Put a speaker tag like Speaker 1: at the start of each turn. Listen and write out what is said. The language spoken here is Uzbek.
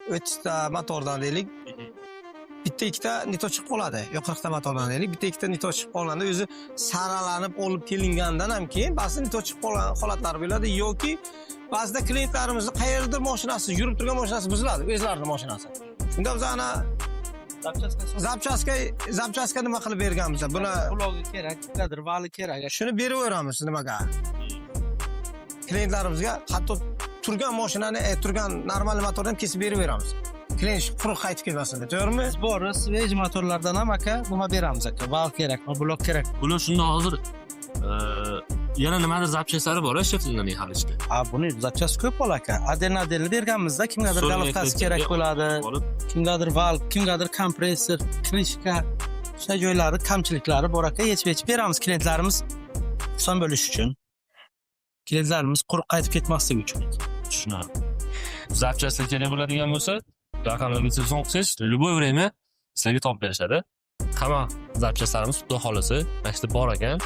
Speaker 1: '30 ta motordan deylik. Bitta ikkita nito chiqib qoladi. Yo 40 ta motordan deylik. Bitta ikkita nito chiqib qolganda o'zi saralanib olib kelingandan ham keyin ba'zi nito chiqib qolgan holatlari bo'ladi yoki ba'zida klientlarimizni qayerdir mashinasi, yurib turgan mashinasi buziladi, o'zlarining mashinasi. Shunda biz ana zapchaska nima qilib berganmiz? Buni
Speaker 2: Blogi kerak, kimgadir vali kerak.
Speaker 1: shuni beraveramiz nimaga? Klientlarimizga hatto turgan mashinani, turgan normal motorni ham kesib beraveramiz. Klient quruq qaytib kelmasin deb, to'g'rimi?
Speaker 2: Bori svej motorlardan ham aka nima beramiz aka? Val kerakmi, blok kerak.
Speaker 3: Bular shunda hozir yana nimadir zapchasalari bor ishlatilgan hali ichda.
Speaker 2: Buni zapchasi ko'p bor aka. Adelni berganmizda kimgadir galoftasi kerak bo'ladi. Kimgadir val, kimgadir kompressor, krishka, o'sha joylari kamchiliklari bor aka, yechib beramiz klientlarimiz xursand bo'lish uchun. Klientlarimiz quruq qaytib ketmasligi uchun.
Speaker 3: Tushunarli. Zapchasi kerak bo'ladigan bo'lsa, raqamlarga telefon qilsangiz, любое время sizlarga topib berishadi. Hamma zapchasalarimiz xudo xolisi, mana bor ekan.